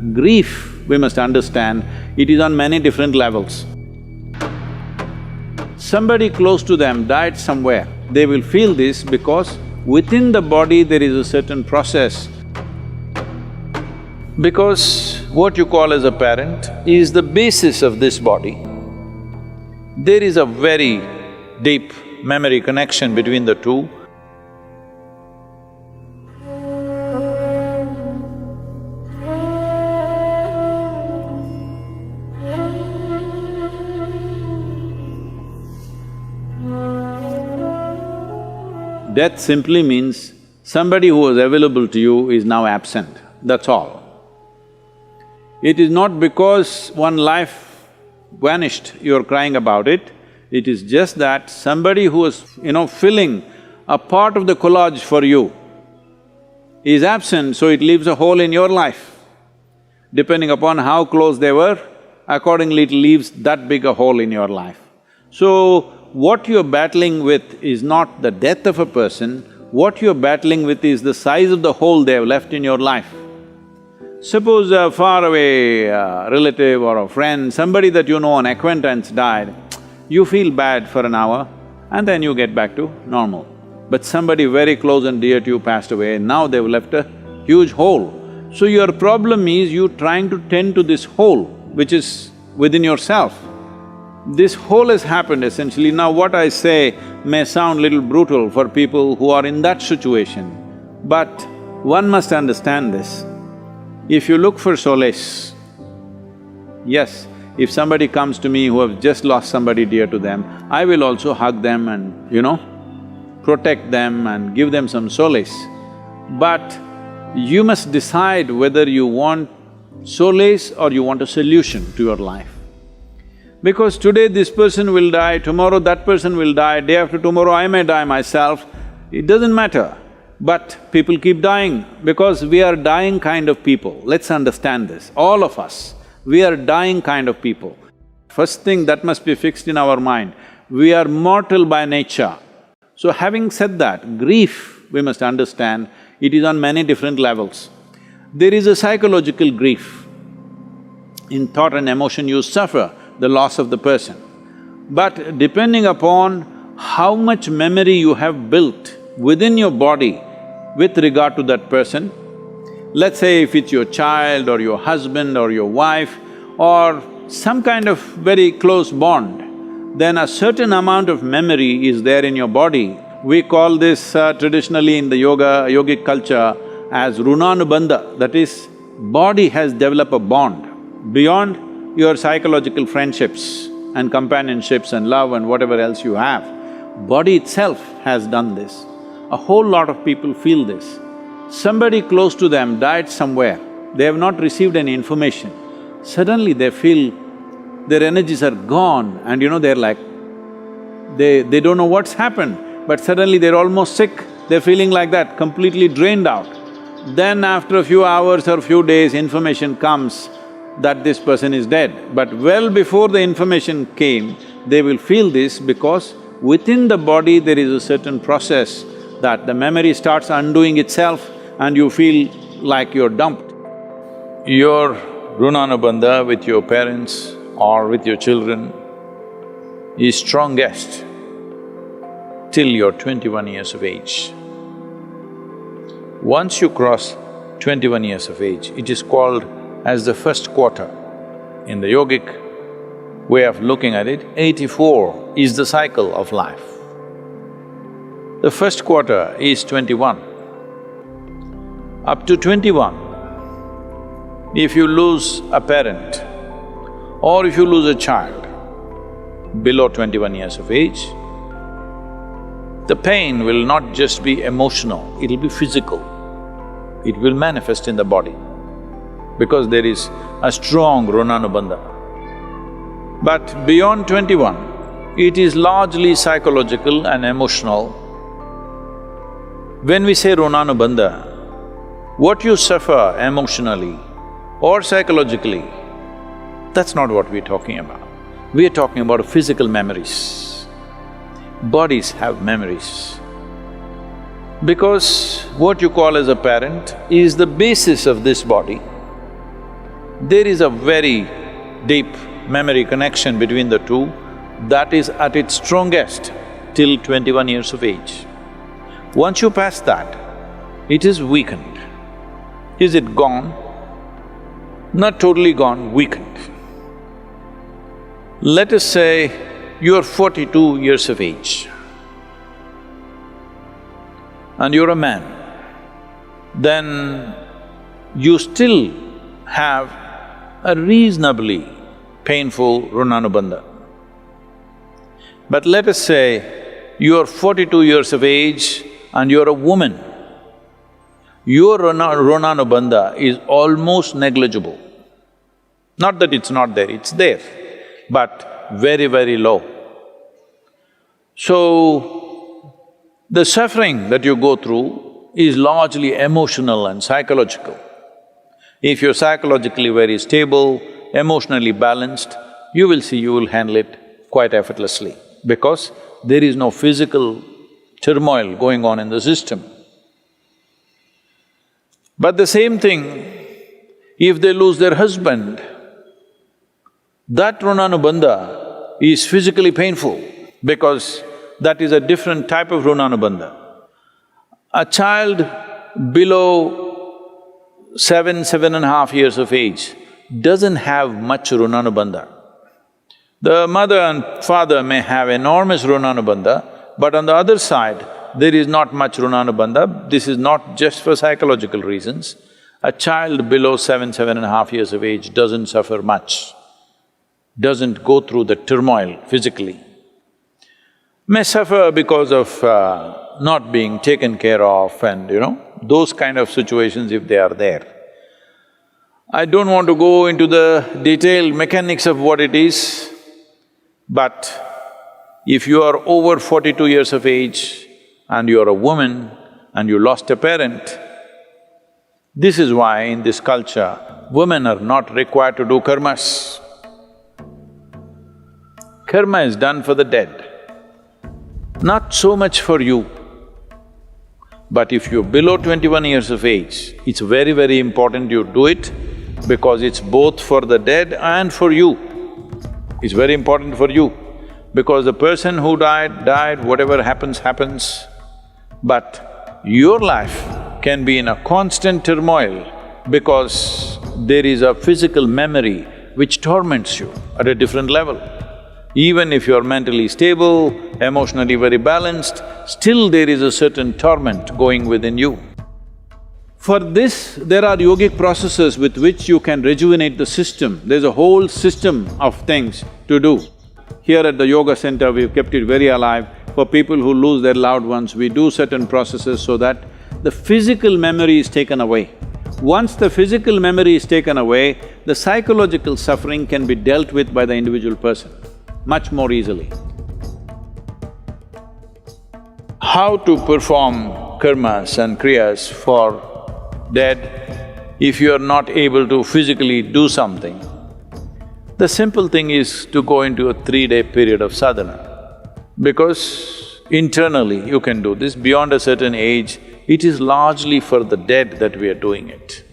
Grief, we must understand, it is on many different levels. Somebody close to them died somewhere, they will feel this because within the body there is a certain process. Because what you call as a parent is the basis of this body. There is a very deep memory connection between the two. Death simply means somebody who was available to you is now absent, that's all. It is not because one life vanished, you're crying about it. It is just that somebody who was, filling a part of the collage for you is absent, so it leaves a hole in your life. Depending upon how close they were, accordingly it leaves that big a hole in your life. So, what you're battling with is not the death of a person, what you're battling with is the size of the hole they have left in your life. Suppose a faraway relative or a friend, somebody that you know, an acquaintance died, you feel bad for an hour and then you get back to normal. But somebody very close and dear to you passed away, now they've left a huge hole. So your problem is you trying to tend to this hole which is within yourself. This hole has happened essentially. Now what I say may sound little brutal for people who are in that situation, but one must understand this. If you look for solace, yes, if somebody comes to me who have just lost somebody dear to them, I will also hug them and, protect them and give them some solace. But you must decide whether you want solace or you want a solution to your life. Because today this person will die, tomorrow that person will die, day after tomorrow I may die myself, it doesn't matter. But people keep dying because we are dying kind of people. Let's understand this, all of us, we are dying kind of people. First thing that must be fixed in our mind, we are mortal by nature. So having said that, grief, we must understand, it is on many different levels. There is a psychological grief. In thought and emotion you suffer the loss of the person. But depending upon how much memory you have built within your body with regard to that person, let's say if it's your child or your husband or your wife or some kind of very close bond, then a certain amount of memory is there in your body. We call this traditionally in the yogic culture as runanubandha, that is, body has developed a bond beyond your psychological friendships and companionships and love and whatever else you have. Body itself has done this. A whole lot of people feel this. Somebody close to them died somewhere, they have not received any information. Suddenly they feel their energies are gone and they're like… they don't know what's happened, but suddenly they're almost sick, they're feeling like that, completely drained out. Then after a few hours or few days, information comes that this person is dead. But well before the information came, they will feel this because within the body there is a certain process that the memory starts undoing itself and you feel like you're dumped. Your runanubandha with your parents or with your children is strongest till you're 21 years of age. Once you cross 21 years of age, it is called as the first quarter. In the yogic way of looking at it, 84 is the cycle of life. The first quarter is 21. Up to 21, if you lose a parent or if you lose a child below 21 years of age, the pain will not just be emotional, it'll be physical. It will manifest in the body because there is a strong runanubandha. But beyond 21, it is largely psychological and emotional. When we say runanubandha, what you suffer emotionally or psychologically, that's not what we're talking about. We are talking about physical memories. Bodies have memories. Because what you call as a parent is the basis of this body. There is a very deep memory connection between the two that is at its strongest till 21 years of age. Once you pass that, it is weakened. Is it gone? Not totally gone, weakened. Let us say you're 42 years of age and you're a man, then you still have a reasonably painful runanubandha. But let us say you're 42 years of age and you're a woman, your runanubandha is almost negligible. Not that it's not there, it's there, but very, very low. So, the suffering that you go through is largely emotional and psychological. If you're psychologically very stable, emotionally balanced, you will see you will handle it quite effortlessly because there is no physical turmoil going on in the system. But the same thing, if they lose their husband, that runanubandha is physically painful because that is a different type of runanubandha. A child below 7.5 years of age doesn't have much runanubandha. The mother and father may have enormous runanubandha, but on the other side, there is not much runanubandha. This is not just for psychological reasons. A child below 7.5 years of age doesn't suffer much, doesn't go through the turmoil physically. May suffer because of not being taken care of and, those kind of situations if they are there. I don't want to go into the detailed mechanics of what it is, but if you are over 42 years of age and you are a woman and you lost a parent, this is why in this culture, women are not required to do karmas. Karma is done for the dead, not so much for you. But if you're below 21 years of age, it's very, very important you do it because it's both for the dead and for you. It's very important for you because the person who died, whatever happens, happens. But your life can be in a constant turmoil because there is a physical memory which torments you at a different level. Even if you're mentally stable, emotionally very balanced, still there is a certain torment going within you. For this, there are yogic processes with which you can rejuvenate the system. There's a whole system of things to do. Here at the yoga center, we've kept it very alive. For people who lose their loved ones, we do certain processes so that the physical memory is taken away. Once the physical memory is taken away, the psychological suffering can be dealt with by the individual person much more easily. How to perform karmas and kriyas for dead if you are not able to physically do something? The simple thing is to go into a 3-day period of sadhana, because internally you can do this. Beyond a certain age, it is largely for the dead that we are doing it.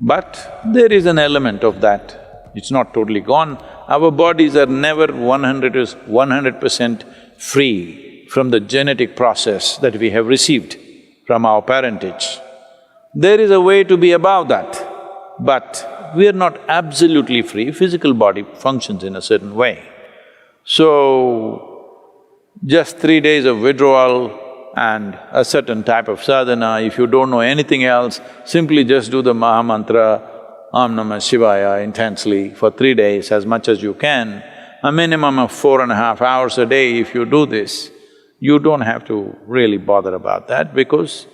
But there is an element of that, it's not totally gone. Our bodies are never 100% free from the genetic process that we have received from our parentage. There is a way to be above that, but we are not absolutely free. Physical body functions in a certain way. So, just 3 days of withdrawal and a certain type of sadhana, if you don't know anything else, simply just do the Maha Mantra, Om Namah Shivaya intensely for 3 days as much as you can. A minimum of 4.5 hours a day if you do this, you don't have to really bother about that because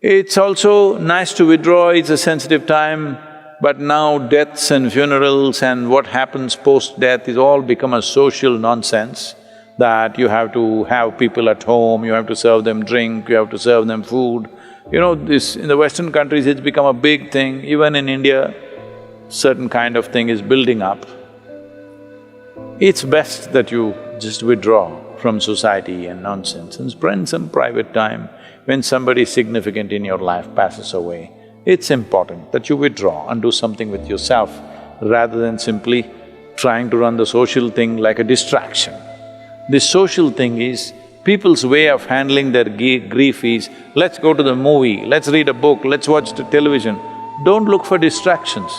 it's also nice to withdraw, it's a sensitive time, but now deaths and funerals and what happens post-death is all become a social nonsense that you have to have people at home, you have to serve them drink, you have to serve them food. This… in the Western countries it's become a big thing, even in India, certain kind of thing is building up. It's best that you just withdraw from society and nonsense and spend some private time when somebody significant in your life passes away. It's important that you withdraw and do something with yourself rather than simply trying to run the social thing like a distraction. This social thing is, people's way of handling their grief is, let's go to the movie, let's read a book, let's watch the television. Don't look for distractions.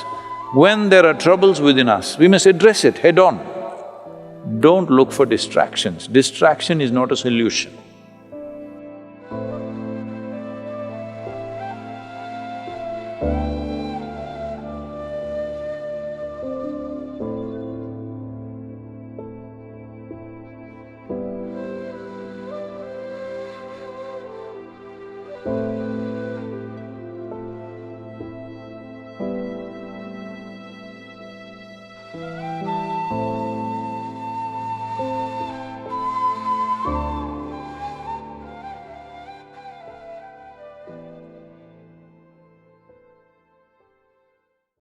When there are troubles within us, we must address it head on. Don't look for distractions. Distraction is not a solution.